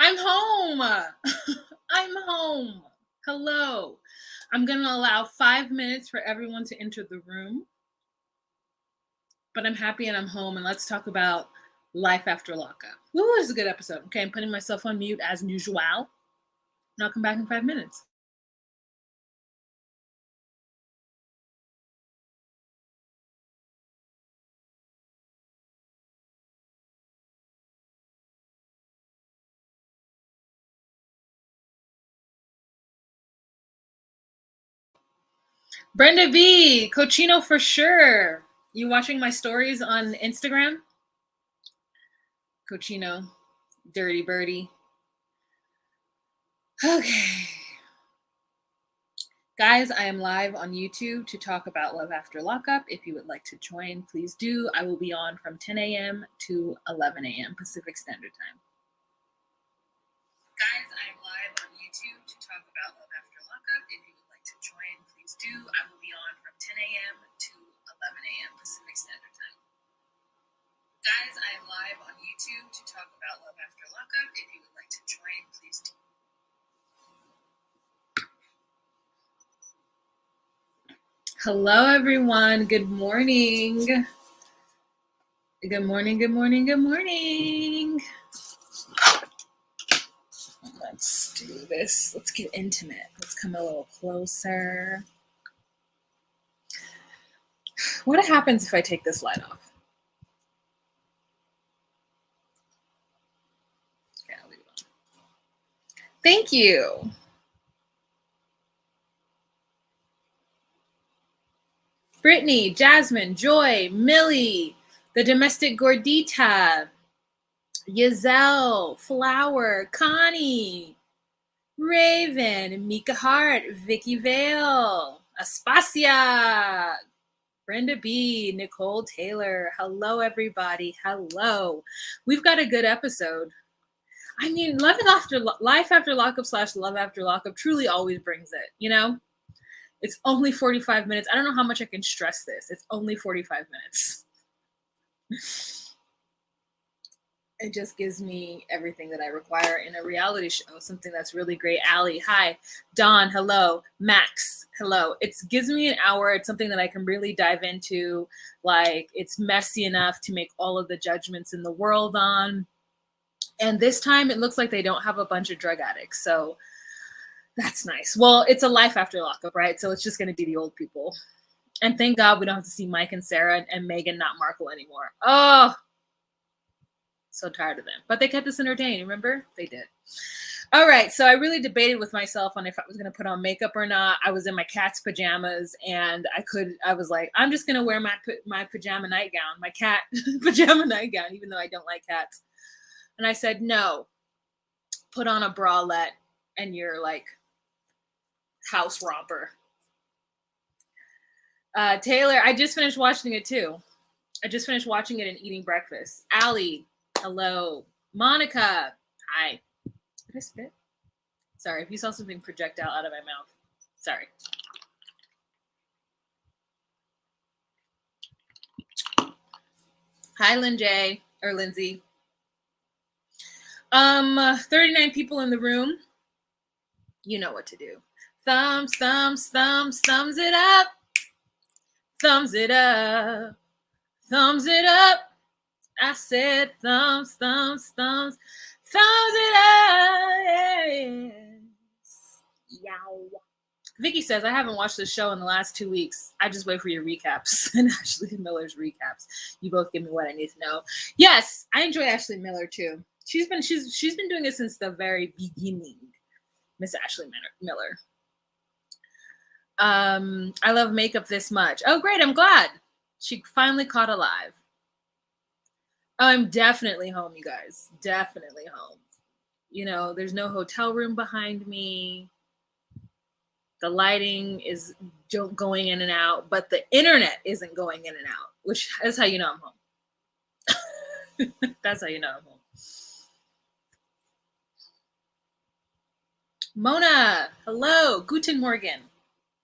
I'm home. I'm home. Hello. I'm going to allow 5 minutes for everyone to enter the room. But I'm happy and I'm home, and let's talk about life after lockup. Ooh, this is a good episode. Okay, I'm putting myself on mute as usual. And I'll come back in 5 minutes. Brenda B, Cochino for sure. You watching my stories on Instagram? Cochino, Dirty Birdie. Okay. Guys, I am live on YouTube to talk about Love After Lockup. If you would like to join, please do. I will be on from 10 a.m. to 11 a.m. Pacific Standard Time. Guys, I am live on YouTube to talk about Love After Lockup. If you would like to join, please do. I will be on from 10 a.m. to 11 a.m. Pacific Standard Time. Guys, I am live on YouTube to talk about Love After Lockup. If you would like to join, please do. Hello, everyone. Good morning. Good morning, good morning, good morning. Let's do this. Let's get intimate. Let's come a little closer. What happens if I take this light off? Okay, I'll leave it on. Thank you. Brittany, Jasmine, Joy, Millie, the domestic gordita, Yazelle, Flower, Connie, Raven, Mika Hart, Vicky Vale, Aspasia, Brenda B, Nicole Taylor. Hello, everybody. Hello. We've got a good episode. I mean, life after lockup / love after lockup truly always brings it, you know? It's only 45 minutes. I don't know how much I can stress this. It's only 45 minutes. It just gives me everything that I require in a reality show, something that's really great. Allie, hi. Dawn, hello. Max, hello. It gives me an hour. It's something that I can really dive into. Like, it's messy enough to make all of the judgments in the world on. And this time, it looks like they don't have a bunch of drug addicts. So that's nice. Well, it's a life after lockup, right? So it's just going to be the old people. And thank God we don't have to see Mike and Sarah and Megan, not Markle, anymore. Oh, so tired of them. But they kept us entertained, remember? They did. All right, so I really debated with myself on if I was going to put on makeup or not. I was in my cat's pajamas, and I was like, I'm just going to wear my pajama nightgown, my cat pajama nightgown, even though I don't like cats. And I said, no, put on a bralette and you're like house romper. Taylor, I just finished watching it too. I just finished watching it and eating breakfast. Allie, hello. Monica, hi. Did I spit? Sorry, if you saw something projectile out of my mouth. Sorry. Hi, Lindsay. 39 people in the room. You know what to do. Thumbs it up. Thumbs it up. Thumbs it up. I said thumbs it up. Yes. Yow. Vicky says, I haven't watched this show in the last 2 weeks. I just wait for your recaps and Ashley Miller's recaps. You both give me what I need to know. Yes, I enjoy Ashley Miller too. She's been doing it since the very beginning. Miss Ashley Miller. I love makeup this much. Oh, great. I'm glad. She finally caught alive. I'm definitely home, you guys. Definitely home. You know, there's no hotel room behind me. The lighting is going in and out, but the internet isn't going in and out, which is how you know I'm home. That's how you know I'm home. Mona, hello. Guten Morgen.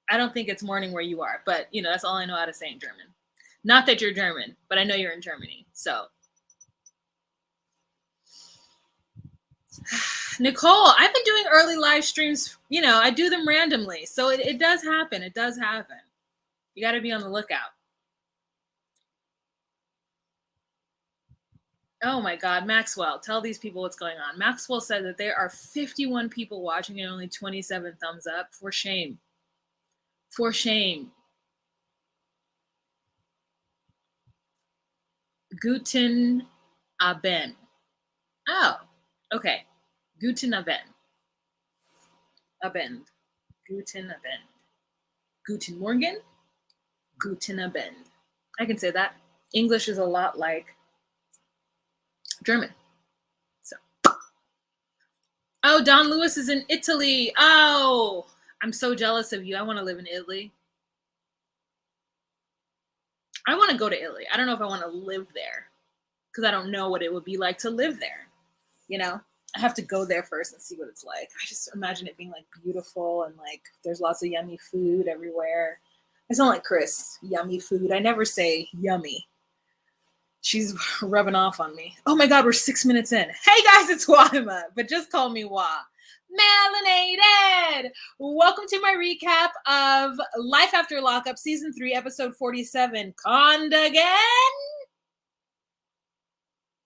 I don't think it's morning where you are, but, you know, that's all I know how to say in German. Not that you're German, but I know you're in Germany, so. Nicole, I've been doing early live streams. You know, I do them randomly. So it does happen. It does happen. You got to be on the lookout. Oh my God, Maxwell, tell these people what's going on. Maxwell said that there are 51 people watching and only 27 thumbs up. For shame. For shame. Guten Abend. Oh, okay. Guten Abend. Abend. Guten Abend. Guten Morgen. Guten Abend. I can say that. English is a lot like German. So. Oh, Don Lewis is in Italy. Oh, I'm so jealous of you. I want to live in Italy. I want to go to Italy. I don't know if I want to live there because I don't know what it would be like to live there. You know, I have to go there first and see what it's like. I just imagine it being like beautiful and like there's lots of yummy food everywhere. I sound like Chris, yummy food. I never say yummy. She's rubbing off on me. Oh my God, we're 6 minutes in. Hey guys, it's Wahima, but just call me Wah. Melanated! Welcome to my recap of Life After Lockup, Season 3, Episode 47, Conned Again?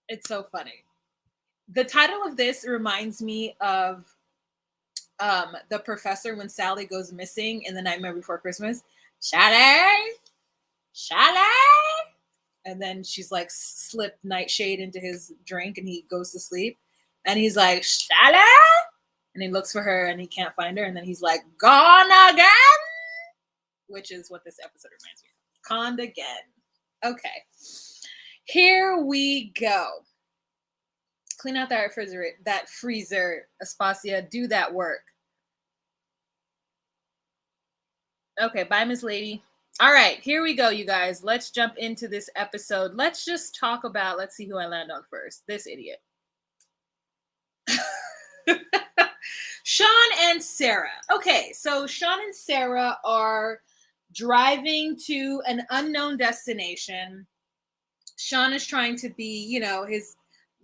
It's so funny. The title of this reminds me of The Professor when Sally goes missing in The Nightmare Before Christmas. Sally! Sally! And then she's like slipped nightshade into his drink and he goes to sleep. And he's like, Sally! And he looks for her and he can't find her. And then he's like, gone again? Which is what this episode reminds me of. Conned again. Okay. Here we go. Clean out that freezer, Aspasia. Do that work. Okay, bye, Miss Lady. All right, here we go, you guys. Let's jump into this episode. Let's just talk about, let's see who I land on first. This idiot. Sean and Sarah. Okay, so Sean and Sarah are driving to an unknown destination. Sean is trying to be, you know, his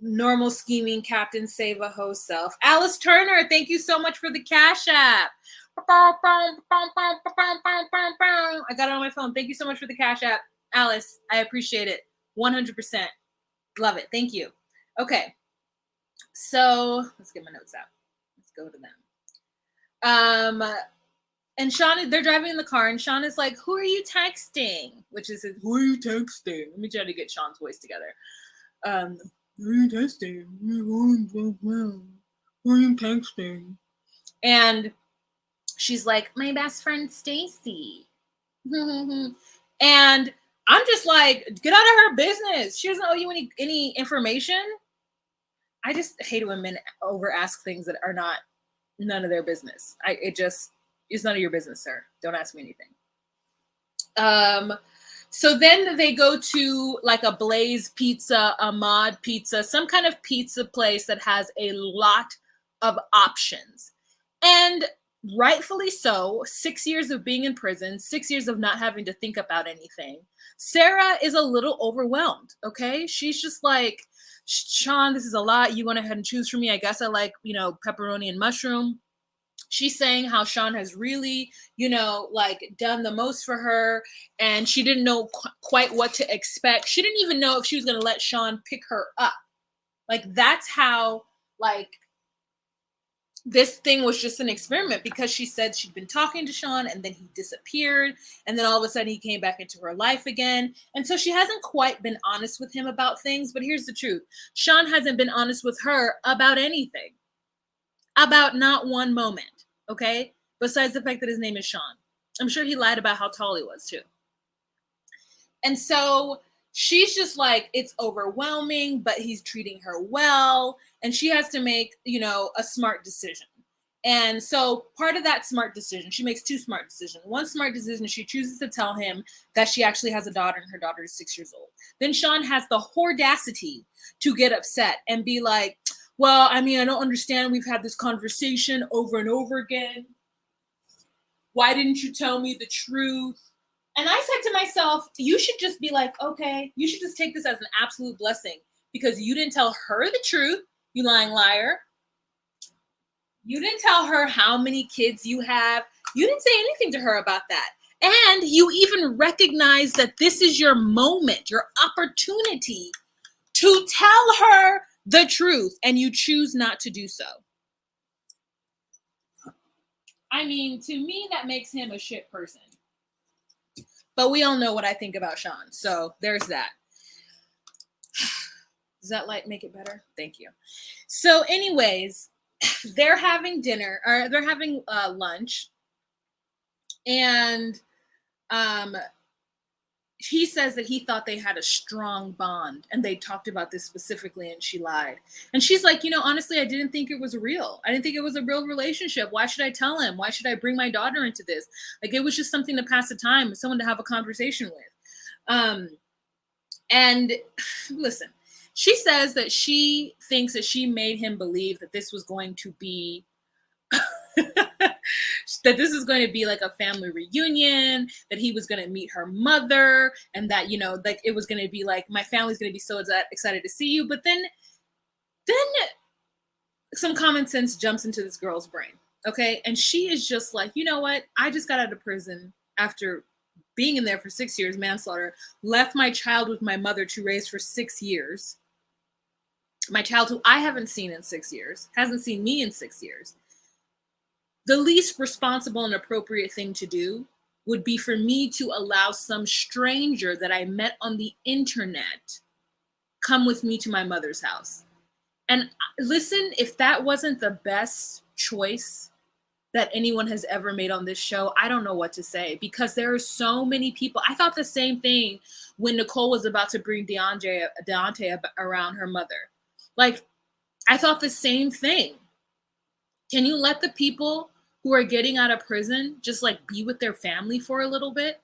normal scheming Captain Save-A-Ho self. Alice Turner, thank you so much for the Cash App. I got it on my phone. Thank you so much for the Cash App. Alice, I appreciate it. 100%. Love it. Thank you. Okay. So let's get my notes out. Let's go to them. And Sean, they're driving in the car, and Sean is like, who are you texting? Which is, who are you texting? Let me try to get Sean's voice together. Who are you texting? Who are you texting? And she's like, my best friend Stacy. And I'm just like, get out of her business. She doesn't owe you any information. I just hate when men over ask things that are none of their business. It's none of your business, sir. Don't ask me anything. So then they go to like a Blaze Pizza, a Mod Pizza, some kind of pizza place that has a lot of options. And rightfully so, 6 years of being in prison, 6 years of not having to think about anything. Sarah is a little overwhelmed, okay? She's just like, Sean, this is a lot. You went ahead and choose for me. I guess I like, pepperoni and mushroom. She's saying how Sean has really, like done the most for her, and she didn't know quite what to expect. She didn't even know if she was going to let Sean pick her up. Like, that's how, like, this thing was just an experiment, because she said she'd been talking to Sean and then he disappeared. And then all of a sudden he came back into her life again. And so she hasn't quite been honest with him about things. But here's the truth. Sean hasn't been honest with her about anything. About not one moment. Okay? Besides the fact that his name is Sean. I'm sure he lied about how tall he was too. And so she's just like, it's overwhelming, but he's treating her well. And she has to make, a smart decision. And so part of that smart decision, she makes two smart decisions. One smart decision, she chooses to tell him that she actually has a daughter and her daughter is 6 years old. Then Sean has the audacity to get upset and be like, well, I don't understand. We've had this conversation over and over again. Why didn't you tell me the truth? And I said to myself, you should just be like, okay, you should just take this as an absolute blessing, because you didn't tell her the truth, you lying liar. You didn't tell her how many kids you have. You didn't say anything to her about that. And you even recognize that this is your moment, your opportunity to tell her the truth, and you choose not to do so. I mean, to me, that makes him a shit person. But we all know what I think about Sean, so there's that. Does that light make it better? Thank you. So anyways, they're having dinner, or they're having lunch, and he says that he thought they had a strong bond, and they talked about this specifically, and she lied. And she's like, honestly, I didn't think it was real. I didn't think it was a real relationship. Why should I tell him? Why should I bring my daughter into this? Like, it was just something to pass the time, someone to have a conversation with. And listen, she says that she thinks that she made him believe that this was going to be that this is going to be like a family reunion, that he was going to meet her mother, and that, like it was going to be like, my family's going to be so excited to see you. But then some common sense jumps into this girl's brain. Okay. And she is just like, you know what? I just got out of prison after being in there for 6 years, manslaughter, left my child with my mother to raise for 6 years. My child, who I haven't seen in 6 years, hasn't seen me in 6 years. The least responsible and appropriate thing to do would be for me to allow some stranger that I met on the internet come with me to my mother's house. And listen, if that wasn't the best choice that anyone has ever made on this show, I don't know what to say, because there are so many people. I thought the same thing when Nicole was about to bring Deonte around her mother. Like, I thought the same thing. Can you let the people who are getting out of prison just like be with their family for a little bit?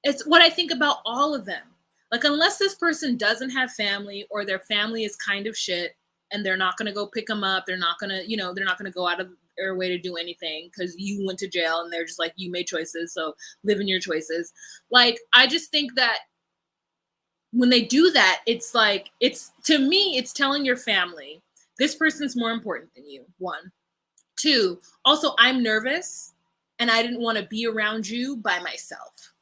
It's what I think about all of them. Like, unless this person doesn't have family, or their family is kind of shit and they're not going to go pick them up, they're not going to, they're not going to go out of their way to do anything because you went to jail, and they're just like, you made choices, so live in your choices. Like, I just think that when they do that, it's like, to me, it's telling your family, this person's more important than you, 1. 2, also, I'm nervous and I didn't want to be around you by myself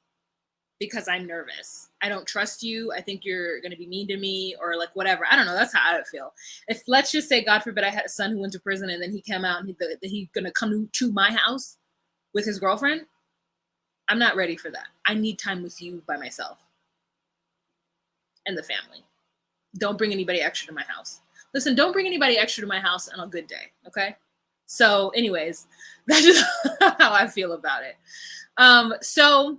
because I'm nervous. I don't trust you. I think you're going to be mean to me, or like whatever. I don't know. That's how I would feel. If, let's just say, God forbid, I had a son who went to prison and then he came out and he's going to come to my house with his girlfriend. I'm not ready for that. I need time with you by myself and the family. Don't bring anybody extra to my house. Listen, don't bring anybody extra to my house on a good day. Okay. So anyways, that's just how I feel about it. So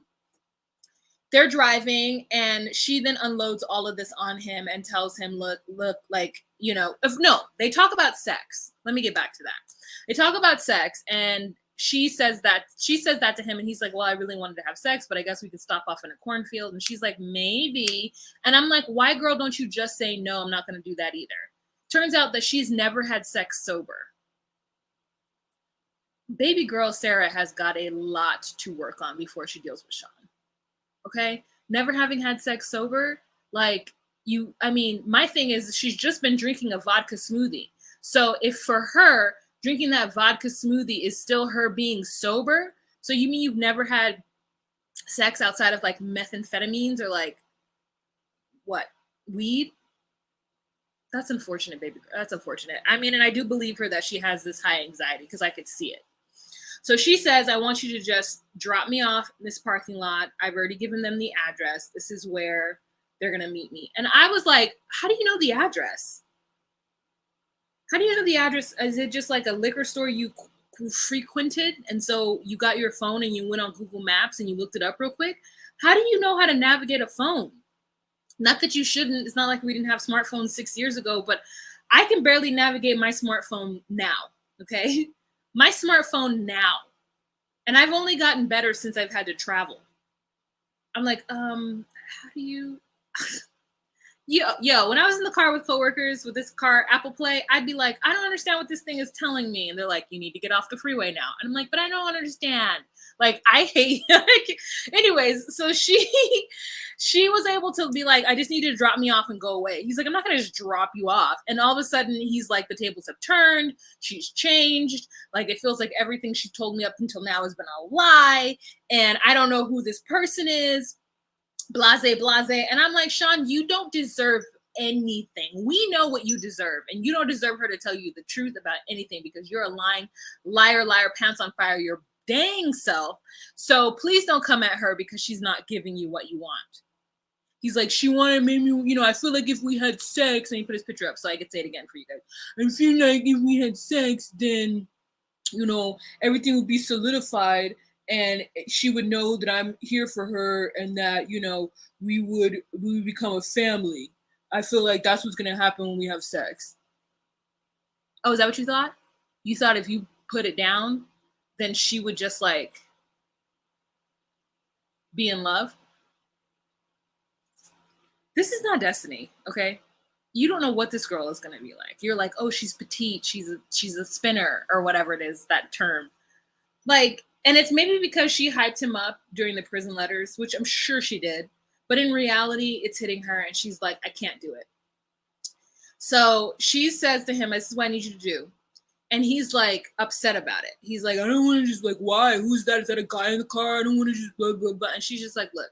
they're driving, and she then unloads all of this on him and tells him, look, like, they talk about sex. Let me get back to that. They talk about sex, and she says that to him, and he's like, well, I really wanted to have sex, but I guess we could stop off in a cornfield. And she's like, maybe. And I'm like, why, girl, don't you just say, no, I'm not going to do that either? Turns out that she's never had sex sober. Baby girl Sarah has got a lot to work on before she deals with Sean. Okay? Never having had sex sober, like, my thing is, she's just been drinking a vodka smoothie. So if for her, drinking that vodka smoothie is still her being sober, so you mean you've never had sex outside of like methamphetamines or like what, weed? That's unfortunate, baby girl. That's unfortunate. And I do believe her that she has this high anxiety, because I could see it. So she says, I want you to just drop me off in this parking lot. I've already given them the address. This is where they're going to meet me. And I was like, how do you know the address? How do you know the address? Is it just like a liquor store you frequented? And so you got your phone and you went on Google Maps and you looked it up real quick? How do you know how to navigate a phone? Not that you shouldn't. It's not like we didn't have smartphones 6 years ago, but I can barely navigate my smartphone now, okay? My smartphone now. And I've only gotten better since I've had to travel. I'm like, how do you... Yo, when I was in the car with coworkers with this car, Apple Play, I'd be like, I don't understand what this thing is telling me. And they're like, you need to get off the freeway now. And I'm like, but I don't understand. Like, I hate, like, anyways, so she was able to be like, I just need you to drop me off and go away. He's like, I'm not gonna just drop you off. And all of a sudden he's like, the tables have turned, she's changed. Like, it feels like everything she told me up until now has been a lie. And I don't know who this person is. Blase, blase. And I'm like, Sean, you don't deserve anything. We know what you deserve, and you don't deserve her to tell you the truth about anything, because you're a lying liar, pants on fire, your dang self. So please don't come at her because she's not giving you what you want. He's like, she wanted maybe, I feel like if we had sex, and he put his picture up so I could say it again for you guys. I feel like if we had sex, then, everything would be solidified, and she would know that I'm here for her, and that, we would become a family. I feel like that's what's going to happen when we have sex. Oh, is that what you thought? You thought if you put it down, then she would just like be in love? This is not destiny, okay? You don't know what this girl is going to be like. You're like, oh, she's petite, she's a spinner, or whatever it is, that term. Like, and it's maybe because she hyped him up during the prison letters, which I'm sure she did. But in reality, it's hitting her, and she's like, I can't do it. So she says to him, this is what I need you to do. And he's like upset about it. He's like, I don't want to just like, why? Who's that? Is that a guy in the car? I don't want to just blah, blah, blah. And she's just like, look,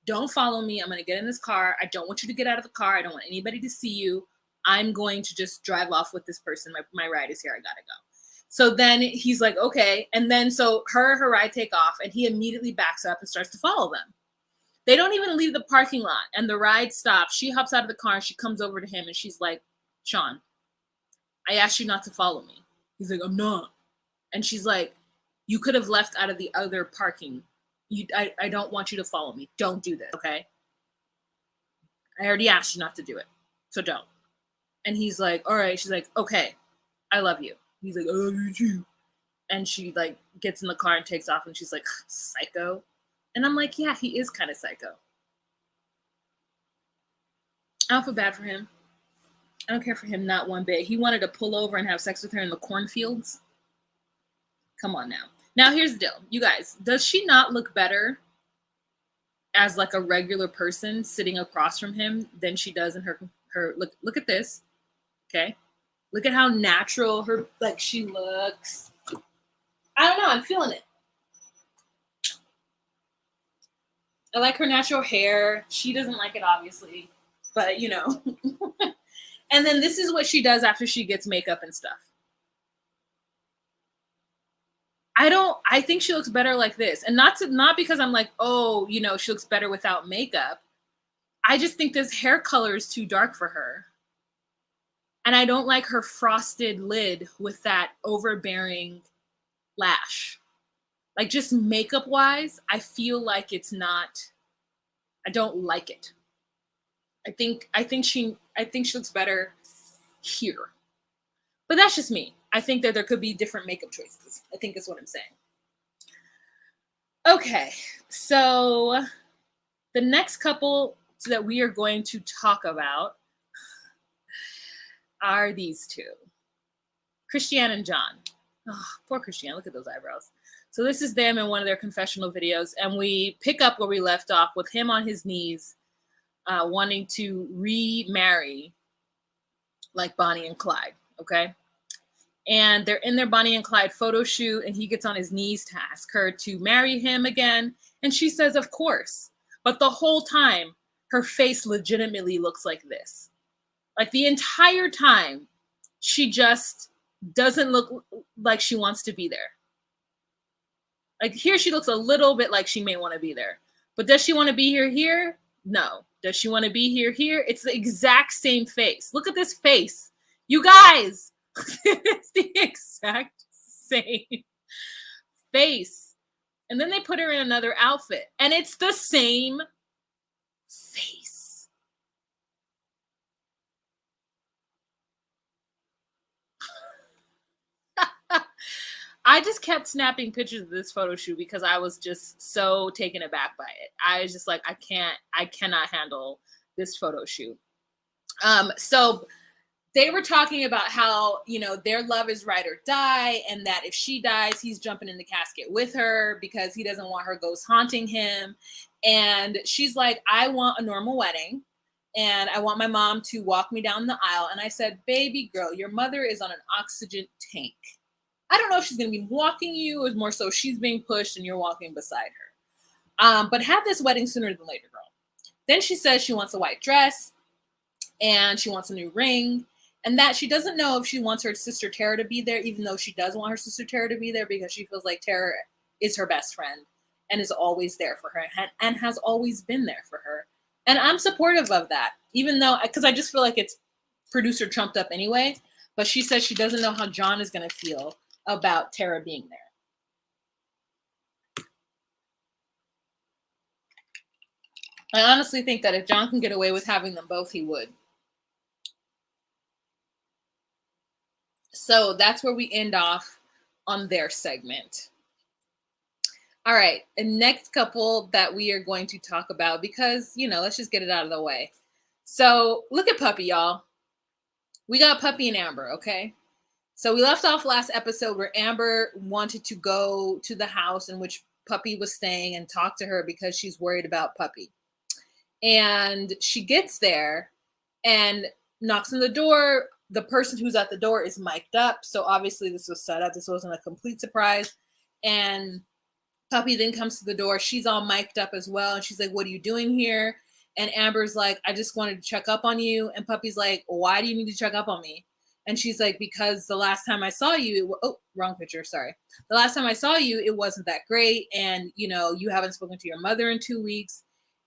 don't follow me. I'm going to get in this car. I don't want you to get out of the car. I don't want anybody to see you. I'm going to just drive off with this person. My ride is here. I got to go. So then he's like, okay. And then so her ride take off, and he immediately backs up and starts to follow them. They don't even leave the parking lot, and the ride stops. She hops out of the car, and she comes over to him, and she's like, Sean, I asked you not to follow me. He's like, I'm not. And she's like, you could have left out of the other parking. I don't want you to follow me. Don't do this, okay? I already asked you not to do it, so don't. And he's like, all right. She's like, okay, I love you. He's like, I love you too. And she like gets in the car and takes off, and she's like, psycho. And I'm like, yeah, he is kind of psycho. I don't feel bad for him. I don't care for him not one bit. He wanted to pull over and have sex with her in the cornfields. Come on now. Now here's the deal. You guys, does she not look better as like a regular person sitting across from him than she does in her look at this. Okay? Look at how natural her like she looks. I don't know, I'm feeling it. I like her natural hair. She doesn't like it, obviously, but you know. And then this is what she does after she gets makeup and stuff. I think she looks better like this. And not because I'm like, oh, you know, she looks better without makeup. I just think this hair color is too dark for her. And I don't like her frosted lid with that overbearing lash. Like just makeup wise, I feel like it's not, I don't like it. I think she looks better here. But that's just me. I think that there could be different makeup choices. I think that's what I'm saying. Okay, so the next couple that we are going to talk about are these two. Christiane and John. Oh, poor Christiane, look at those eyebrows. So this is them in one of their confessional videos, and we pick up where we left off with him on his knees, wanting to remarry like Bonnie and Clyde, okay? And they're in their Bonnie and Clyde photo shoot, and he gets on his knees to ask her to marry him again. And she says, of course. But the whole time, her face legitimately looks like this. Like the entire time, she just doesn't look like she wants to be there. Like here, she looks a little bit like she may want to be there. But does she want to be here? No. Does she want to be here? It's the exact same face. Look at this face. You guys! It's the exact same face. And then they put her in another outfit, and it's the same face. I just kept snapping pictures of this photo shoot because I was just so taken aback by it. I was just like, I cannot handle this photo shoot. So they were talking about how, you know, their love is ride or die, and that if she dies, he's jumping in the casket with her because he doesn't want her ghost haunting him. And she's like, I want a normal wedding, and I want my mom to walk me down the aisle. And I said, baby girl, your mother is on an oxygen tank. I don't know if she's going to be walking you, or more so she's being pushed and you're walking beside her. But have this wedding sooner than later, girl. Then she says she wants a white dress and she wants a new ring, and that she doesn't know if she wants her sister Tara to be there, even though she does want her sister Tara to be there because she feels like Tara is her best friend and is always there for her and has always been there for her. And I'm supportive of that, even though, because I just feel like it's producer trumped up anyway. But she says she doesn't know how John is going to feel about Tara being there. I honestly think that if John can get away with having them both, he would. So that's where we end off on their segment. All right, the next couple that we are going to talk about, because, you know, let's just get it out of the way. So look at Puppy, y'all. We got Puppy and Amber, okay? So we left off last episode where Amber wanted to go to the house in which Puppy was staying and talk to her because she's worried about Puppy. And she gets there and knocks on the door. The person who's at the door is mic'd up. So obviously this was set up. This wasn't a complete surprise. And Puppy then comes to the door. She's all mic'd up as well. And she's like, what are you doing here? And Amber's like, I just wanted to check up on you. And Puppy's like, why do you need to check up on me? And she's like, because the last time I saw you, wrong picture, sorry. The last time I saw you, it wasn't that great. And, you know, you haven't spoken to your mother in 2 weeks.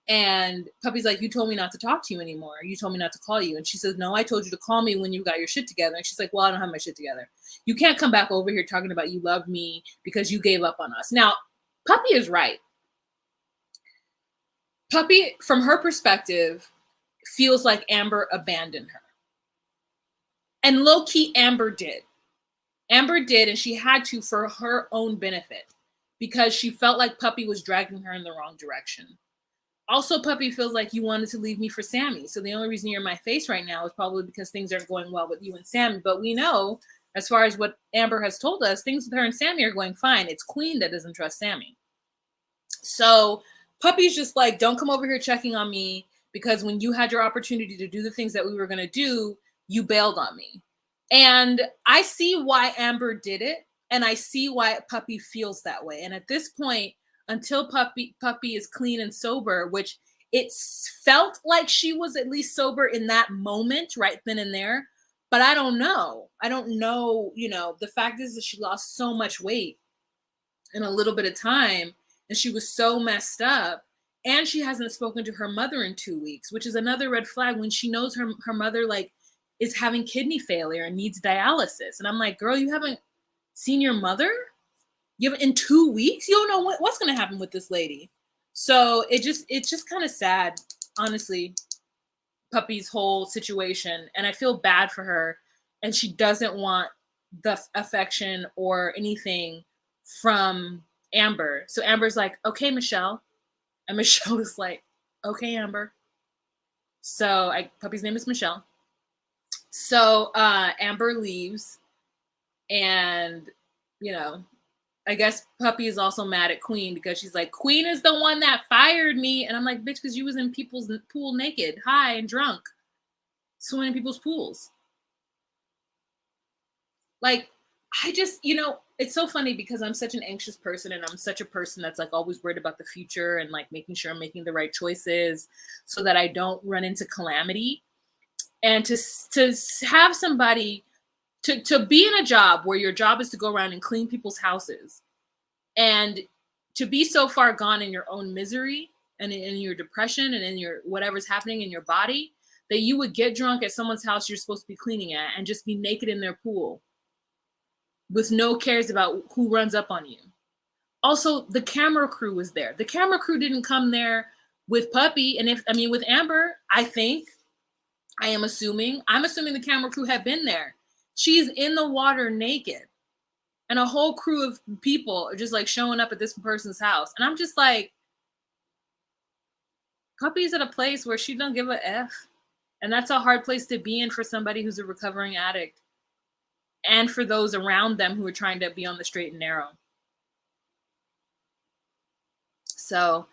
And Puppy's like, you told me not to talk to you anymore. You told me not to call you. And she says, no, I told you to call me when you got your shit together. And she's like, well, I don't have my shit together. You can't come back over here talking about you love me because you gave up on us. Now, Puppy is right. Puppy, from her perspective, feels like Amber abandoned her. And low-key, Amber did. Amber did, and she had to for her own benefit because she felt like Puppy was dragging her in the wrong direction. Also, Puppy feels like you wanted to leave me for Sammy. So the only reason you're in my face right now is probably because things aren't going well with you and Sammy. But we know, as far as what Amber has told us, things with her and Sammy are going fine. It's Queen that doesn't trust Sammy. So Puppy's just like, don't come over here checking on me because when you had your opportunity to do the things that we were going to do, you bailed on me. And I see why Amber did it. And I see why Puppy feels that way. And at this point, until Puppy is clean and sober, which it felt like she was at least sober in that moment, right then and there. But I don't know. I don't know. You know, the fact is that she lost so much weight in a little bit of time. And she was so messed up. And she hasn't spoken to her mother in 2 weeks, which is another red flag when she knows her mother, like, is having kidney failure and needs dialysis. And I'm like, girl, you haven't seen your mother? You have in 2 weeks? You don't know what's going to happen with this lady. So it's just kind of sad, honestly, Puppy's whole situation. And I feel bad for her. And she doesn't want the affection or anything from Amber. So Amber's like, okay, Michelle. And Michelle is like, okay, Amber. So Puppy's name is Michelle. So Amber leaves, and, you know, I guess Puppy is also mad at Queen because she's like, Queen is the one that fired me. And I'm like, bitch, because you was in people's pool naked, high and drunk, swimming in people's pools. Like, I just, you know, it's so funny because I'm such an anxious person and I'm such a person that's like always worried about the future and like making sure I'm making the right choices so that I don't run into calamity. And to have somebody to be in a job where your job is to go around and clean people's houses and to be so far gone in your own misery and in your depression and in your whatever's happening in your body that you would get drunk at someone's house you're supposed to be cleaning at and just be naked in their pool with no cares about who runs up on you. Also, the camera crew was there. The camera crew didn't come there with Puppy. And with Amber, I'm assuming the camera crew had been there. She's in the water naked. And a whole crew of people are just like showing up at this person's house. And I'm just like, Puppy's at a place where she don't give a F. And that's a hard place to be in for somebody who's a recovering addict and for those around them who are trying to be on the straight and narrow. So,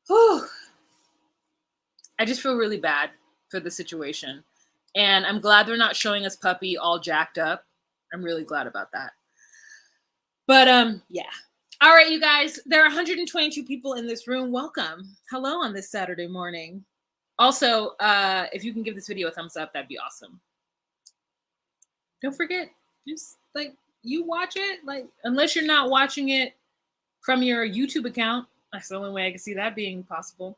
whew, I just feel really bad for the situation. And I'm glad they're not showing us Puppy all jacked up. I'm really glad about that. But yeah. All right, you guys, there are 122 people in this room. Welcome. Hello on this Saturday morning. Also, if you can give this video a thumbs up, that'd be awesome. Don't forget, just like you watch it, like unless you're not watching it from your YouTube account. That's the only way I can see that being possible.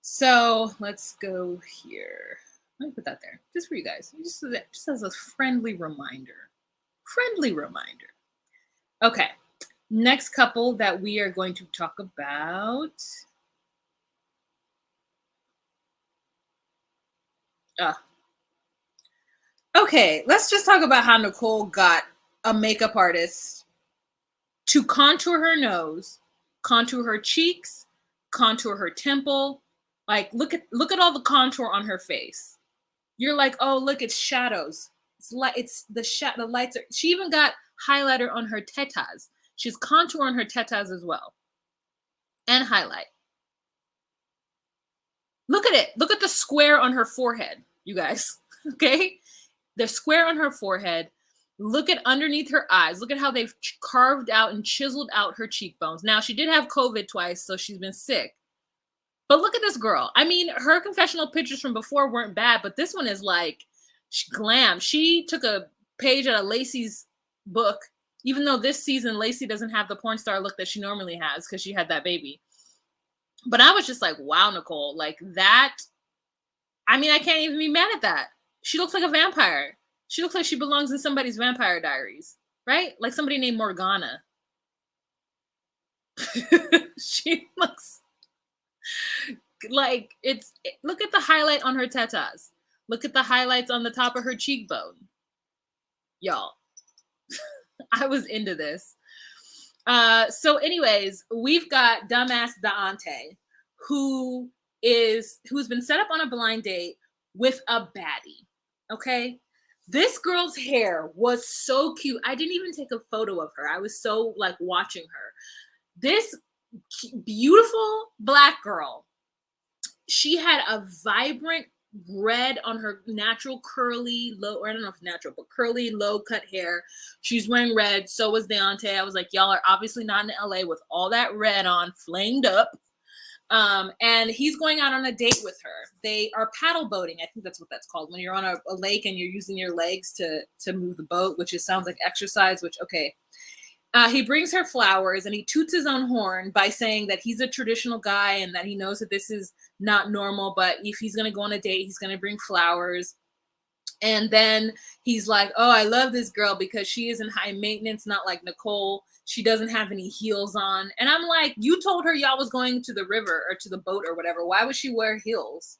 So let's go here. Let me put that there, just for you guys, just as a friendly reminder. Friendly reminder. Okay, next couple that we are going to talk about. Okay, let's just talk about how Nicole got a makeup artist to contour her nose, contour her cheeks, contour her temple. Like, look at all the contour on her face. You're like, oh, look, it's shadows. It's the lights are. She even got highlighter on her tetas. She's contour on her tetas as well, and highlight. Look at it. Look at the square on her forehead, you guys. Okay, the square on her forehead. Look at underneath her eyes. Look at how they've carved out and chiseled out her cheekbones. Now, she did have COVID twice, so she's been sick. But look at this girl. I mean, her confessional pictures from before weren't bad, but this one is like glam. She took a page out of Lacey's book, even though this season Lacey doesn't have the porn star look that she normally has because she had that baby. But I was just like, wow, Nicole, like that. I mean, I can't even be mad at that. She looks like a vampire. She looks like she belongs in somebody's Vampire Diaries, right? Like somebody named Morgana. She looks like look at the highlight on her tetas. Look at the highlights on the top of her cheekbone. Y'all, I was into this. So anyways, we've got dumbass Deonte, who's been set up on a blind date with a baddie. Okay. This girl's hair was so cute. I didn't even take a photo of her. I was so like watching her. This beautiful black girl, she had a vibrant red on her natural curly low, or I don't know if natural, but curly low cut hair. She's wearing red. So was Deonte. I was like, y'all are obviously not in LA with all that red on, flamed up. And he's going out on a date with her. They are paddle boating. I think that's what that's called. When you're on a lake and you're using your legs to move the boat, which sounds like exercise, which, okay. He brings her flowers and he toots his own horn by saying that he's a traditional guy and that he knows that this is not normal, but if he's going to go on a date, he's going to bring flowers. And then he's like, oh, I love this girl because she isn't high maintenance, not like Nicole. She doesn't have any heels on. And I'm like, you told her y'all was going to the river or to the boat or whatever. Why would she wear heels?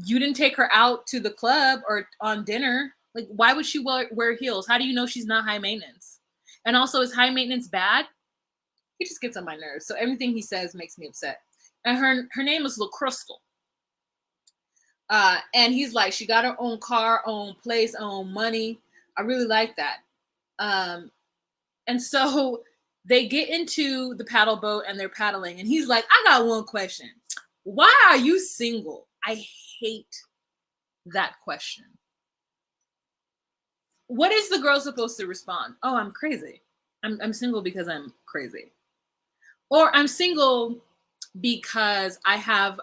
You didn't take her out to the club or on dinner. Like, why would she wear heels? How do you know she's not high maintenance? And also, is high maintenance bad? He just gets on my nerves. So everything he says makes me upset. And her name is LaCrystal. And he's like, she got her own car, own place, own money. I really like that. And so they get into the paddle boat and they're paddling. And he's like, I got one question. Why are you single? I hate that question. What is the girl supposed to respond? Oh, I'm crazy. I'm single because I'm crazy. Or I'm single because I have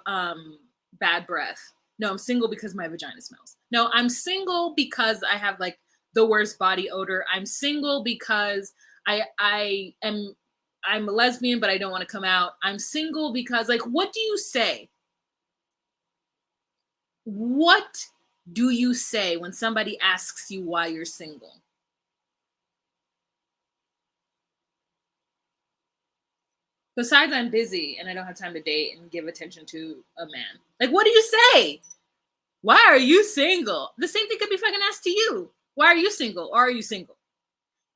bad breath. No, I'm single because my vagina smells. No, I'm single because I have like the worst body odor. I'm single because I'm a lesbian, but I don't want to come out. I'm single because, like, what do you say? What do you say when somebody asks you why you're single? Besides, I'm busy and I don't have time to date and give attention to a man. Like, what do you say? Why are you single? The same thing could be fucking asked to you. Why are you single? Or are you single?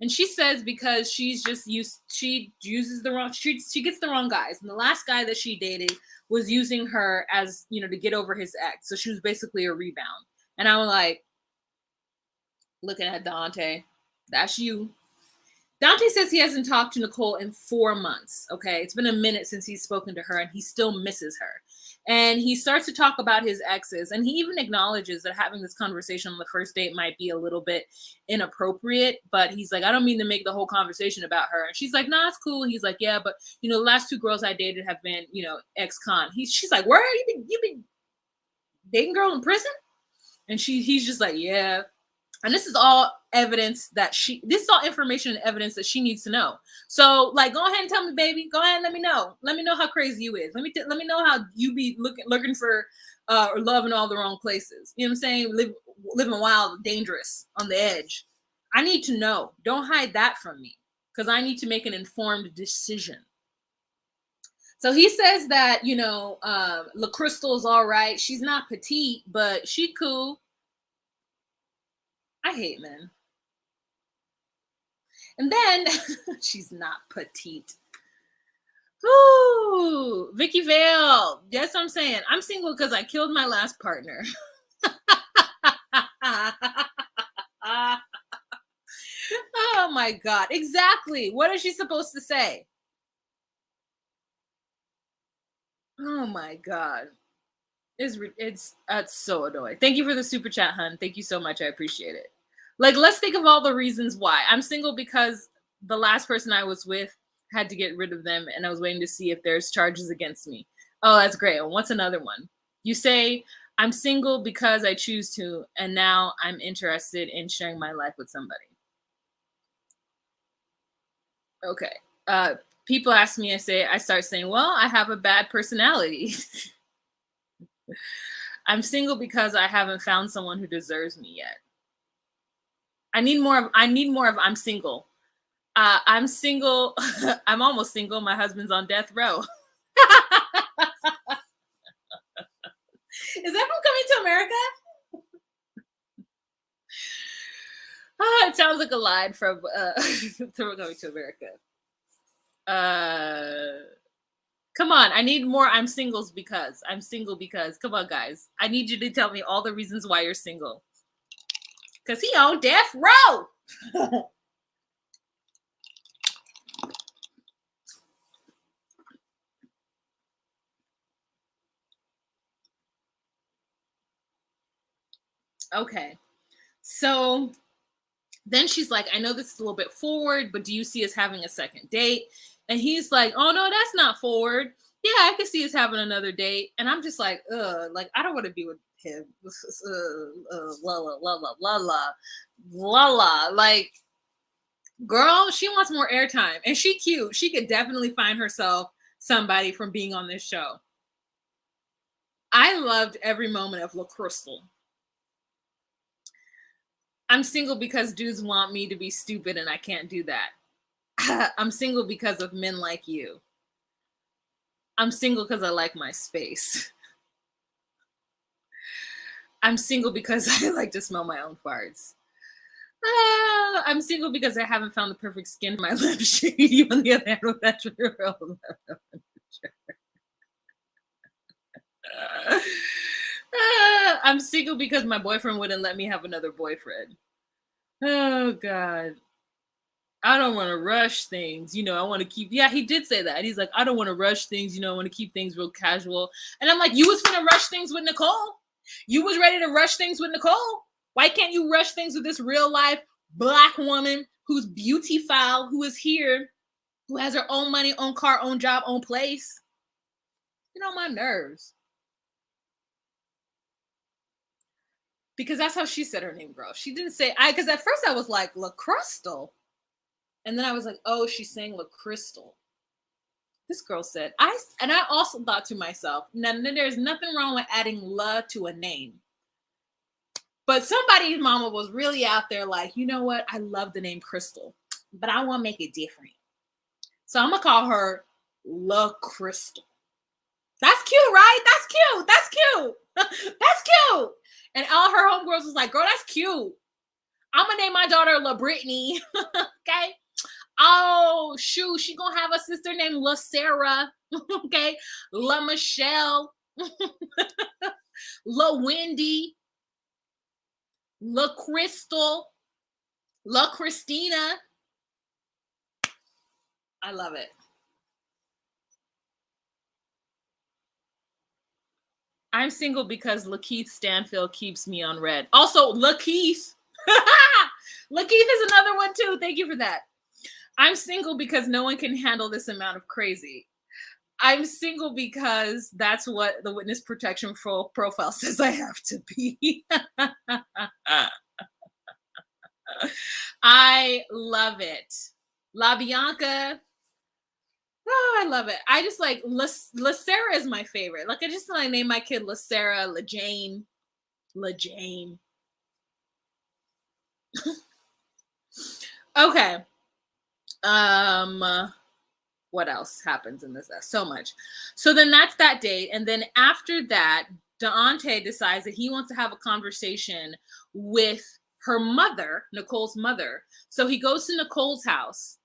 And she says because she gets the wrong guys. And the last guy that she dated was using her as, you know, to get over his ex. So she was basically a rebound. And I was like, looking at Deonte, that's you. Deonte says he hasn't talked to Nicole in 4 months. Okay. It's been a minute since he's spoken to her and he still misses her. And he starts to talk about his exes. And he even acknowledges that having this conversation on the first date might be a little bit inappropriate. But he's like, I don't mean to make the whole conversation about her. And she's like, nah, it's cool. He's like, yeah, but you know, the last 2 girls I dated have been, you know, ex-con. She's like, where you been dating girl in prison? And he's just like, yeah. And this is all evidence that this is all information and evidence that she needs to know. So like, go ahead and tell me, baby, go ahead and let me know. Let me know how crazy you is. Let me know how you be looking for love in all the wrong places. You know what I'm saying? Living wild, dangerous, on the edge. I need to know. Don't hide that from me because I need to make an informed decision. So he says that, you know, La Crystal's all right. She's not petite, but she cool. I hate men. And then she's not petite. Ooh, Vicky Vale. That's what I'm saying. I'm single because I killed my last partner. Oh my God. Exactly. What is she supposed to say? Oh my God. That's so annoying. Thank you for the super chat, hun. Thank you so much. I appreciate it. Like, let's think of all the reasons why. I'm single because the last person I was with had to get rid of them, and I was waiting to see if there's charges against me. Oh, that's great. Well, what's another one? You say, I'm single because I choose to, and now I'm interested in sharing my life with somebody. Okay. People ask me, I start saying, well, I have a bad personality. I'm single because I haven't found someone who deserves me yet. I need more of I'm single. I'm single. I'm almost single. My husband's on death row. Is that from Coming to America? Oh, it sounds like a line from Coming to America. Come on, I need more I'm single because. Come on, guys. I need you to tell me all the reasons why you're single. Because he on death row. Okay. So then she's like, I know this is a little bit forward, but do you see us having a second date? And he's like, oh, no, that's not forward. Yeah, I can see us having another date. And I'm just like, like, I don't want to be with him. La, la, la, la, la, la, la, la. Like, girl, she wants more airtime. And she cute. She could definitely find herself somebody from being on this show. I loved every moment of La Crystal. I'm single because dudes want me to be stupid and I can't do that. I'm single because of men like you. I'm single because I like my space. I'm single because I like to smell my own farts. I'm single because I haven't found the perfect skin for my lip shade. You on the other hand, well, that's real. I'm single because my boyfriend wouldn't let me have another boyfriend. Oh, God. I don't want to rush things. You know, I want to keep, yeah, he did say that. He's like, I don't want to rush things. You know, I want to keep things real casual. And I'm like, you was going to rush things with Nicole. You was ready to rush things with Nicole. Why can't you rush things with this real life Black woman who's beautiful, who is here, who has her own money, own car, own job, own place? You know, my nerves. Because that's how she said her name, girl. She didn't say, because at first I was like, La Crystal. And then I was like, oh, she's saying La Crystal. This girl said, I also thought to myself, now there's nothing wrong with adding La to a name. But somebody's mama was really out there like, you know what? I love the name Crystal, but I want to make it different. So I'm going to call her La Crystal. That's cute, right? That's cute. That's cute. That's cute. And all her homegirls was like, girl, that's cute. I'm going to name my daughter La Brittany. Okay? Oh, shoot. She gonna have a sister named La Sarah. Okay. La Michelle. La Wendy. La Crystal. La Christina. I love it. I'm single because Lakeith Stanfield keeps me on red. Also, Lakeith. Lakeith is another one too. Thank you for that. I'm single because no one can handle this amount of crazy. I'm single because that's what the witness protection profile says I have to be. I love it. La Bianca. Oh, I love it. I just like La Sarah is my favorite. Like I just like name my kid La Sarah, La Jane, La Jane. Okay. What else happens in this? So much. So then that's that date. And then after that, Deonte decides that he wants to have a conversation with her mother, Nicole's mother. So he goes to Nicole's house.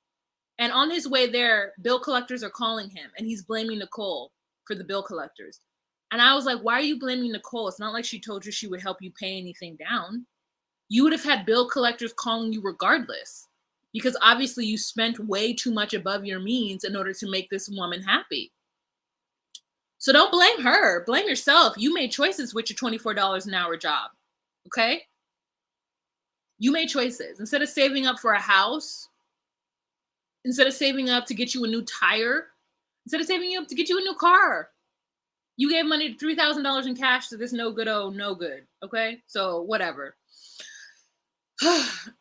And on his way there, bill collectors are calling him and he's blaming Nicole for the bill collectors. And I was like, why are you blaming Nicole? It's not like she told you she would help you pay anything down. You would have had bill collectors calling you regardless, because obviously you spent way too much above your means in order to make this woman happy. So don't blame her. Blame yourself. You made choices with your $24 an hour job. Okay? You made choices. Instead of saving up for a house, instead of saving up to get you a new tire, instead of saving up to get you a new car, you gave money to $3,000 in cash to this no good, okay? So whatever.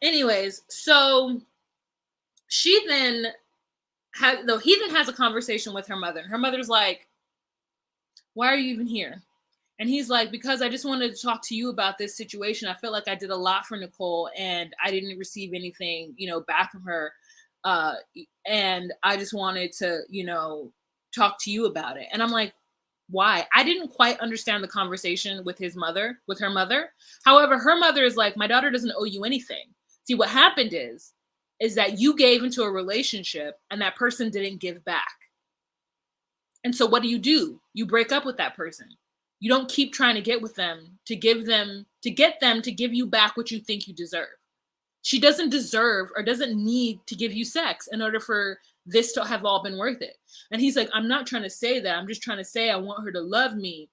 Anyways, so he then has a conversation with her mother. And her mother's like, why are you even here? And he's like, because I just wanted to talk to you about this situation. I feel like I did a lot for Nicole and I didn't receive anything, back from her. And I just wanted to, talk to you about it. And I'm like, why? I didn't quite understand the conversation with her mother. However, her mother is like, my daughter doesn't owe you anything. See, what happened is that you gave into a relationship and that person didn't give back. And so what do? You break up with that person. You don't keep trying to get with them to get them to give you back what you think you deserve. She doesn't deserve or doesn't need to give you sex in order for this to have all been worth it. And he's like, I'm not trying to say that. I'm just trying to say I want her to love me.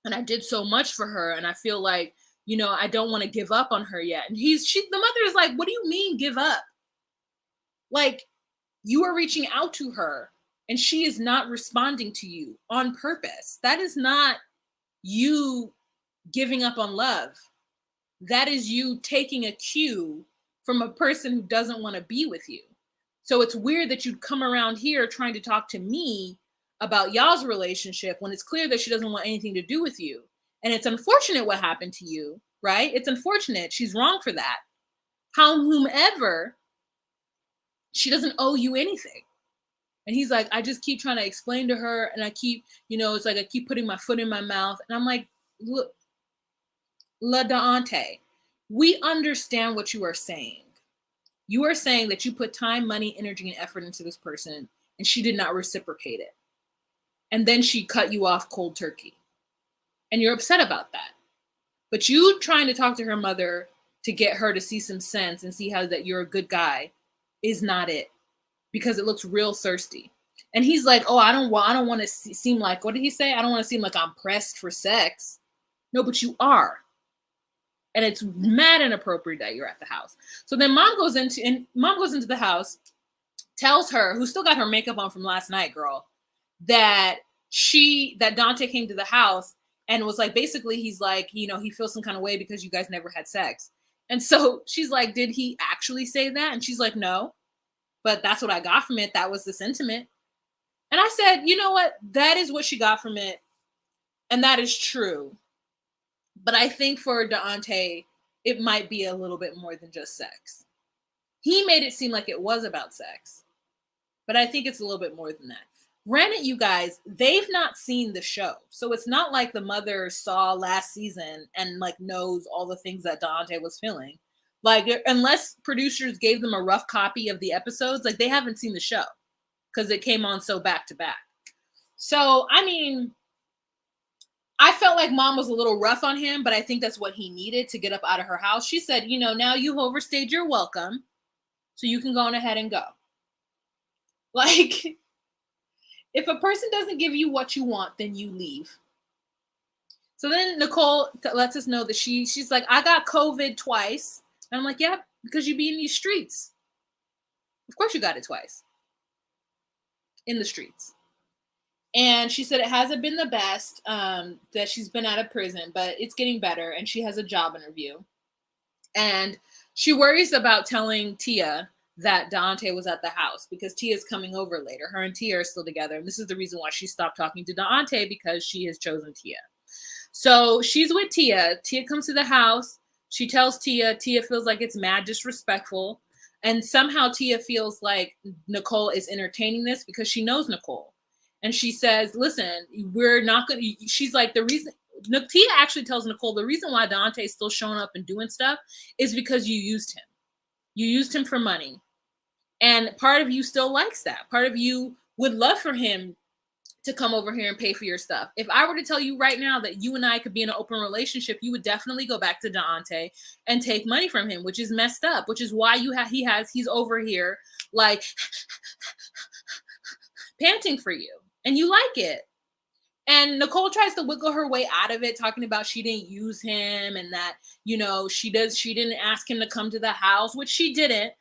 And I did so much for her. And I feel like, I don't want to give up on her yet. And the mother is like, what do you mean give up? Like, you are reaching out to her and she is not responding to you on purpose. That is not you giving up on love. That is you taking a cue from a person who doesn't want to be with you. So it's weird that you'd come around here trying to talk to me about y'all's relationship when it's clear that she doesn't want anything to do with you. And it's unfortunate what happened to you, right? It's unfortunate. She's wrong for that. Whomever, she doesn't owe you anything. And he's like, I just keep trying to explain to her and I keep, it's like I keep putting my foot in my mouth. And I'm like, look, La Deonte, we understand what you are saying. You are saying that you put time, money, energy, and effort into this person, and she did not reciprocate it. And then she cut you off cold turkey. And you're upset about that. But you trying to talk to her mother to get her to see some sense and see how that you're a good guy is not it. Because it looks real thirsty. And he's like, oh, I don't want to seem like, what did he say? I don't want to seem like I'm pressed for sex. No, but you are. And it's mad inappropriate that you're at the house. So then mom goes into the house, tells her, who still got her makeup on from last night, girl, that Deonte came to the house and was like, basically, he's like, he feels some kind of way because you guys never had sex. And so she's like, did he actually say that? And she's like, no, but that's what I got from it. That was the sentiment. And I said, you know what? That is what she got from it. And that is true. But I think for Deonte, it might be a little bit more than just sex. He made it seem like it was about sex. But I think it's a little bit more than that. Granted, you guys, they've not seen the show. So it's not like the mother saw last season and like knows all the things that Deonte was feeling. Like, unless producers gave them a rough copy of the episodes, like they haven't seen the show because it came on so back to back. So, I mean, I felt like mom was a little rough on him, but I think that's what he needed to get up out of her house. She said, you know, now you've overstayed your welcome, so you can go on ahead and go. Like, if a person doesn't give you what you want, then you leave. So then Nicole lets us know that she's like, I got COVID twice. And I'm like, yeah, because you be in these streets. Of course you got it twice. In the streets. And she said it hasn't been the best, that she's been out of prison, but it's getting better. And she has a job interview. And she worries about telling Tia that Deonte was at the house because Tia's coming over later. Her and Tia are still together. And this is the reason why she stopped talking to Deonte, because she has chosen Tia. So she's with Tia. Tia comes to the house. She tells Tia. Tia feels like it's mad disrespectful. And somehow Tia feels like Nicole is entertaining this because she knows Nicole. And she says, listen, we're not going to, she's like, the reason, Tia actually tells Nicole, the reason why Deonte is still showing up and doing stuff is because you used him. You used him for money. And part of you still likes that. Part of you would love for him to come over here and pay for your stuff. If I were to tell you right now that you and I could be in an open relationship, you would definitely go back to Deonte and take money from him, which is messed up, which is why he's over here like panting for you and you like it. And Nicole tries to wiggle her way out of it, talking about she didn't use him and that, you know, she didn't ask him to come to the house, which she didn't.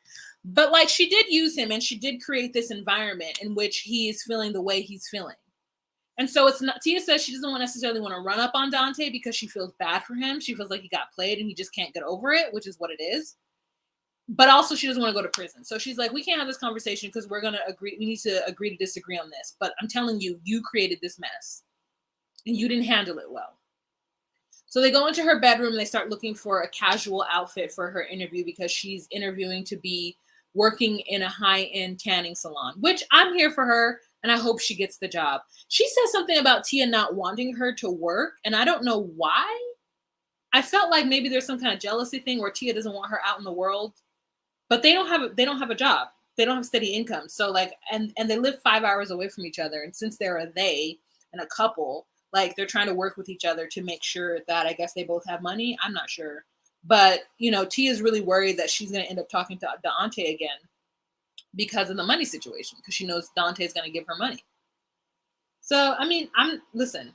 But like, she did use him and she did create this environment in which he is feeling the way he's feeling. And so it's not, Tia says she doesn't necessarily want to run up on Deonte because she feels bad for him. She feels like he got played and he just can't get over it, which is what it is. But also she doesn't want to go to prison. So she's like, we can't have this conversation because we're going to agree. We need to agree to disagree on this. But I'm telling you, you created this mess and you didn't handle it well. So they go into her bedroom and they start looking for a casual outfit for her interview because she's interviewing to be working in a high-end tanning salon, which I'm here for her. And I hope she gets the job. She says something about Tia not wanting her to work. And I don't know why. I felt like maybe there's some kind of jealousy thing where Tia doesn't want her out in the world. But they don't have a job. They don't have steady income. So like, and they live 5 hours away from each other. And since they're they and a couple, like they're trying to work with each other to make sure that I guess they both have money. I'm not sure. But, you know, Tia's really worried that she's going to end up talking to Deonte again because of the money situation, because she knows Deonte is going to give her money. So, I mean, listen,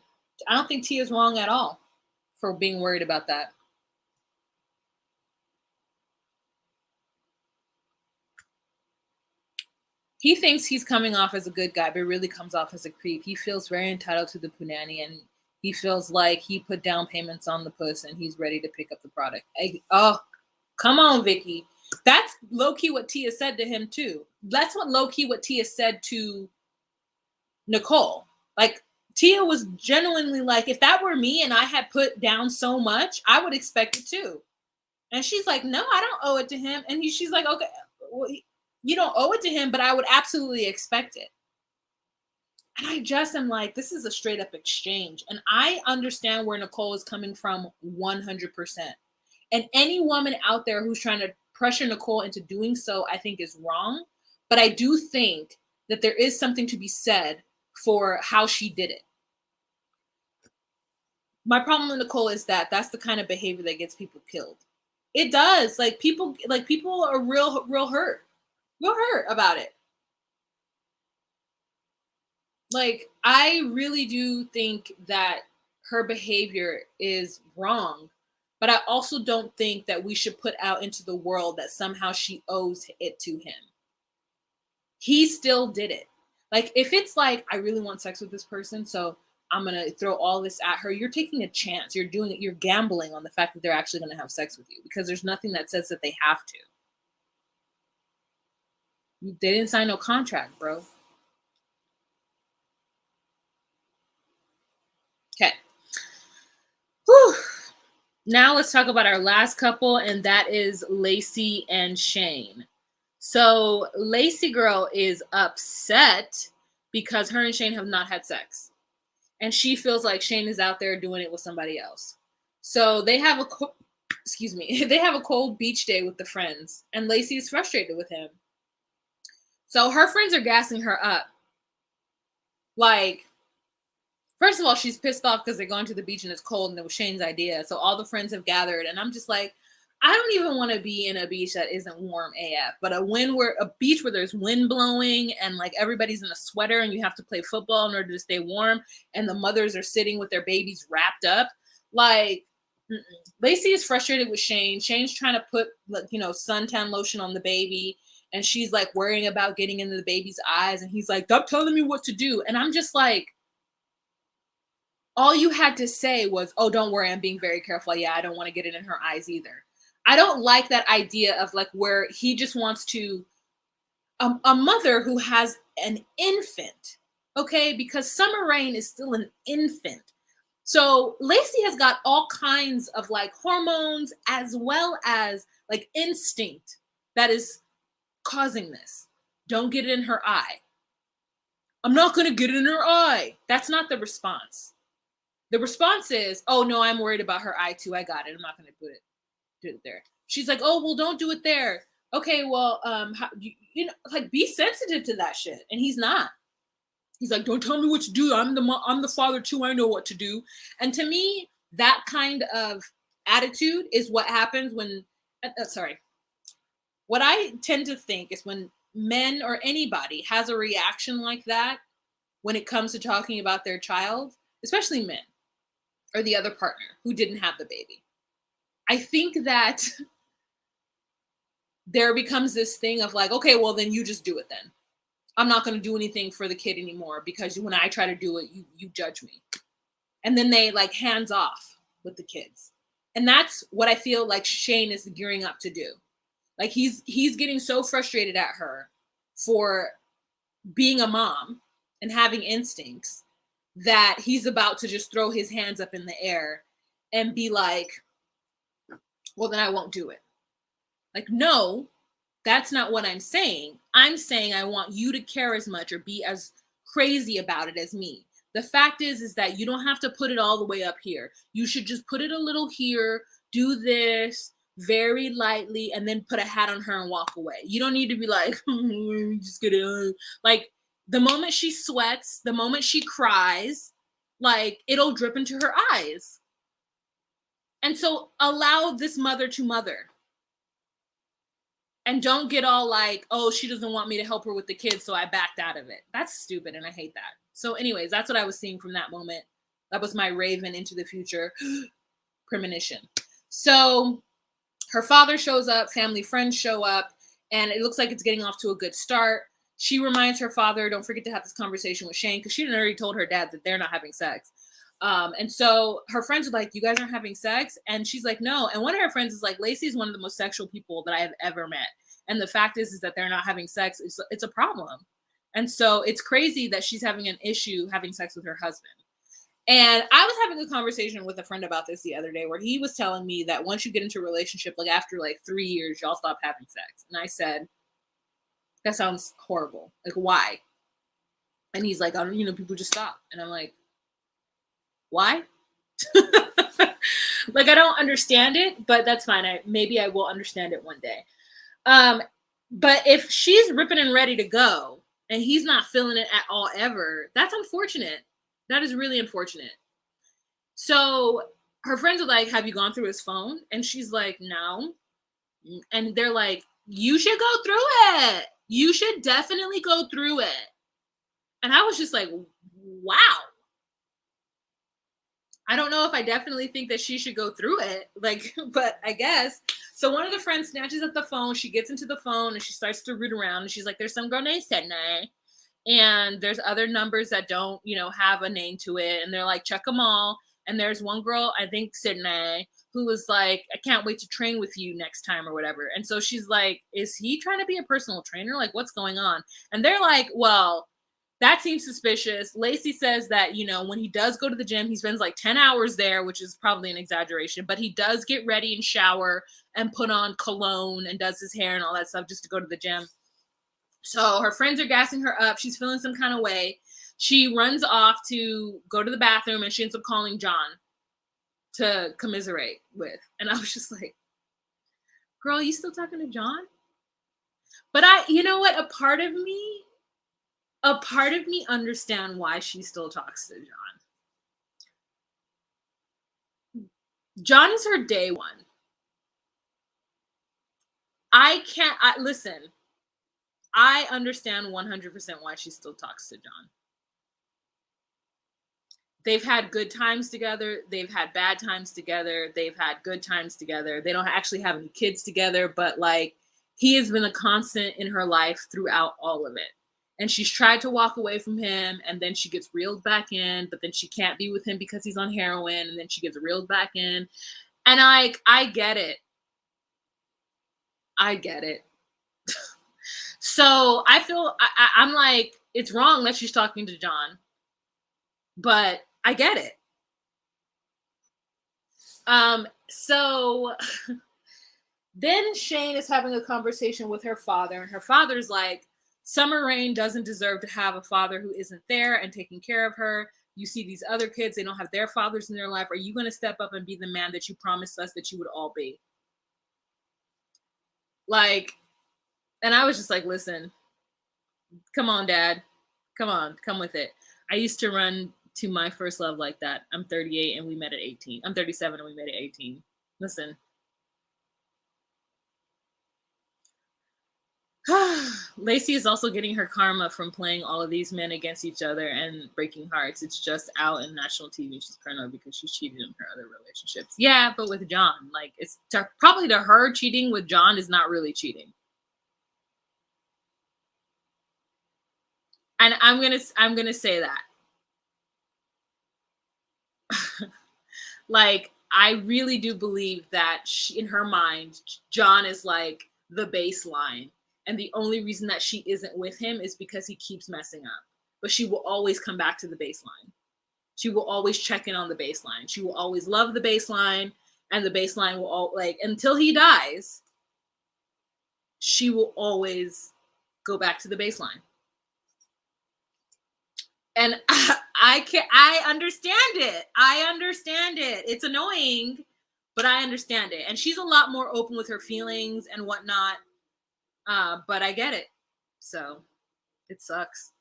I don't think Tia's wrong at all for being worried about that. He thinks he's coming off as a good guy, but really comes off as a creep. He feels very entitled to the punani, and he feels like he put down payments on the puss and he's ready to pick up the product. Oh, come on, Vicky. That's low-key what Tia said to him, too. That's low-key what Tia said to Nicole. Like, Tia was genuinely like, if that were me and I had put down so much, I would expect it, too. And she's like, no, I don't owe it to him. And she's like, okay, well, you don't owe it to him, but I would absolutely expect it. And I just am like, this is a straight-up exchange. And I understand where Nicole is coming from 100%. And any woman out there who's trying to pressure Nicole into doing so, I think is wrong. But I do think that there is something to be said for how she did it. My problem with Nicole is that that's the kind of behavior that gets people killed. It does. People are real hurt about it. Like, I really do think that her behavior is wrong. But I also don't think that we should put out into the world that somehow she owes it to him. He still did it. Like, if it's like, I really want sex with this person, so I'm going to throw all this at her, you're taking a chance. You're doing it. You're gambling on the fact that they're actually going to have sex with you because there's nothing that says that they have to. They didn't sign no contract, bro. Okay. Whew. Now let's talk about our last couple, and that is Lacey and Shane. So Lacey girl is upset because her and Shane have not had sex. And she feels like Shane is out there doing it with somebody else. So they have excuse me, they have a cold beach day with the friends, and Lacey is frustrated with him. So her friends are gassing her up. Like, first of all, she's pissed off because they're going to the beach and it's cold and it was Shane's idea. So all the friends have gathered, and I'm just like, I don't even want to be in a beach that isn't warm AF, but a beach where there's wind blowing and like everybody's in a sweater and you have to play football in order to stay warm, and the mothers are sitting with their babies wrapped up. Like, Lacey is frustrated with Shane. Shane's trying to put, suntan lotion on the baby, and she's like worrying about getting into the baby's eyes, and he's like, stop telling me what to do. And I'm just like, all you had to say was, oh, don't worry, I'm being very careful. Yeah, I don't want to get it in her eyes either. I don't like that idea of like where he just wants to, a mother who has an infant, okay, because Summer Rain is still an infant. So Lacey has got all kinds of like hormones as well as like instinct that is causing this. Don't get it in her eye. I'm not going to get it in her eye. That's not the response. The response is, oh no, I'm worried about her eye too. I got it. I'm not going to do it there. She's like, oh, well, don't do it there. Okay, well, like be sensitive to that shit. And he's not. He's like, don't tell me what to do. I'm the father too. I know what to do. And to me, that kind of attitude is what happens when, what I tend to think is when men or anybody has a reaction like that when it comes to talking about their child, especially men or the other partner who didn't have the baby. I think that there becomes this thing of like, okay, well, then you just do it then. I'm not going to do anything for the kid anymore because when I try to do it, you judge me. And then they like hands off with the kids. And that's what I feel like Shane is gearing up to do. Like he's getting so frustrated at her for being a mom and having instincts that he's about to just throw his hands up in the air and be like, well, then I won't do it. Like, no, that's not what I'm saying. I'm saying I want you to care as much or be as crazy about it as me. The fact is that you don't have to put it all the way up here. You should just put it a little here, do this very lightly, and then put a hat on her and walk away. You don't need to be like, just get it. Like, the moment she sweats, the moment she cries, like, it'll drip into her eyes. And so allow this mother to mother. And don't get all like, oh, she doesn't want me to help her with the kids, so I backed out of it. That's stupid, and I hate that. So anyways, that's what I was seeing from that moment. That was my Raven into the future premonition. So her father shows up, family friends show up, and it looks like it's getting off to a good start. She reminds her father, don't forget to have this conversation with Shane, because she had already told her dad that they're not having sex. And so her friends are like, you guys aren't having sex? And she's like, no. And one of her friends is like, Lacey is one of the most sexual people that I have ever met. And the fact is that they're not having sex. It's a problem. And so it's crazy that she's having an issue having sex with her husband. And I was having a conversation with a friend about this the other day where he was telling me that once you get into a relationship, like after like 3 years, y'all stop having sex. And I said, that sounds horrible. Like, why? And he's like, people just stop. And I'm like, why? Like, I don't understand it, but that's fine. Maybe I will understand it one day. But if she's ripping and ready to go and he's not feeling it at all ever, that's unfortunate. That is really unfortunate. So her friends are like, have you gone through his phone? And she's like, no. And they're like, you should go through it. You should definitely go through it. And I was just like, wow. I don't know if I definitely think that she should go through it, like, but I guess. So one of the friends snatches at the phone. She gets into the phone and she starts to root around. And she's like, there's some girl named Sydney. And there's other numbers that don't, have a name to it. And they're like, check them all. And there's one girl, I think Sydney, who was like, I can't wait to train with you next time or whatever. And so she's like, is he trying to be a personal trainer? Like, what's going on? And they're like, well, that seems suspicious. Lacey says that, when he does go to the gym, he spends like 10 hours there, which is probably an exaggeration, but he does get ready and shower and put on cologne and does his hair and all that stuff just to go to the gym. So her friends are gassing her up. She's feeling some kind of way. She runs off to go to the bathroom and she ends up calling John. to commiserate with. And I was just like, girl, you still talking to John? But you know what? A part of me understand why she still talks to John. John is her day one. Listen, I understand 100% why she still talks to John. They've had good times together. They've had bad times together. They've had good times together. They don't actually have any kids together, but like, he has been a constant in her life throughout all of it. And she's tried to walk away from him, and then she gets reeled back in, but then she can't be with him because he's on heroin, and then she gets reeled back in. And I get it. I get it. So I feel I'm like, it's wrong that she's talking to John, but I get it. So then Shane is having a conversation with her father, and her father's like, Summer Rain doesn't deserve to have a father who isn't there and taking care of her. You see these other kids, they don't have their fathers in their life. Are you going to step up and be the man that you promised us that you would all be? Like, and I was just like, listen, come on, Dad. Come on, come with it. I used to run to my first love like that. I'm 38 and we met at 18. I'm 37 and we met at 18. Listen. Lacey is also getting her karma from playing all of these men against each other and breaking hearts. It's just out in national TV. She's paranoid because she's cheated in her other relationships. Yeah, but with John, like, it's probably to her, cheating with John is not really cheating. And I'm gonna say that. Like, I really do believe that in her mind, John is like the baseline. And the only reason that she isn't with him is because he keeps messing up. But she will always come back to the baseline. She will always check in on the baseline. She will always love the baseline. And the baseline will all, like, until he dies, she will always go back to the baseline. And I understand it. I understand it. It's annoying, but I understand it. And she's a lot more open with her feelings and whatnot. But I get it. So it sucks.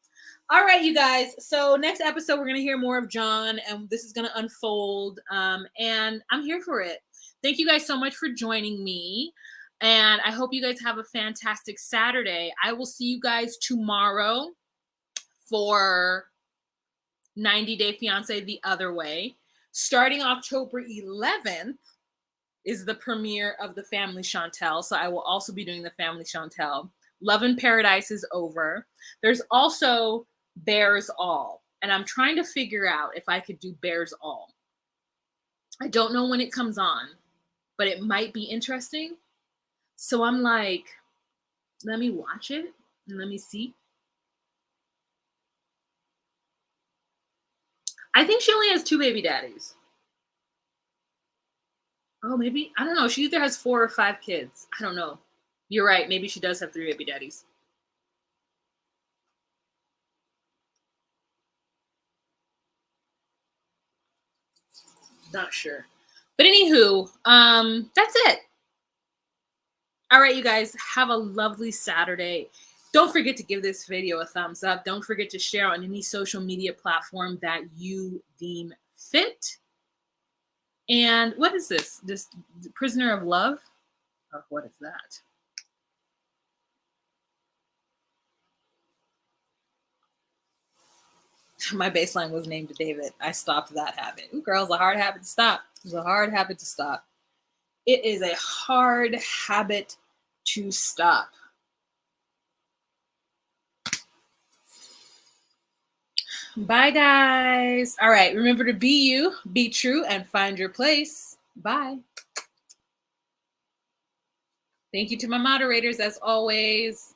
All right, you guys. So next episode, we're going to hear more of John, and this is going to unfold. And I'm here for it. Thank you guys so much for joining me. And I hope you guys have a fantastic Saturday. I will see you guys tomorrow for 90 Day Fiancé The Other Way. Starting October 11th is the premiere of The Family Chantel. So I will also be doing The Family Chantel. Love in Paradise is over. There's also Bears All. And I'm trying to figure out if I could do Bears All. I don't know when it comes on, but it might be interesting. So I'm like, let me watch it and let me see. I think she only has 2 baby daddies. Oh, maybe. I don't know. She either has 4 or 5 kids. I don't know. You're right. Maybe she does have 3 baby daddies. Not sure. But anywho, that's it. All right, you guys. Have a lovely Saturday. Don't forget to give this video a thumbs up. Don't forget to share on any social media platform that you deem fit. And what is this? This Prisoner of Love? Oh, what is that? My baseline was named David. I stopped that habit. Ooh, girl, it's a hard habit to stop. It's a hard habit to stop. It is a hard habit to stop. Bye, guys. All right. Remember to be you, be true, and find your place. Bye. Thank you to my moderators, as always.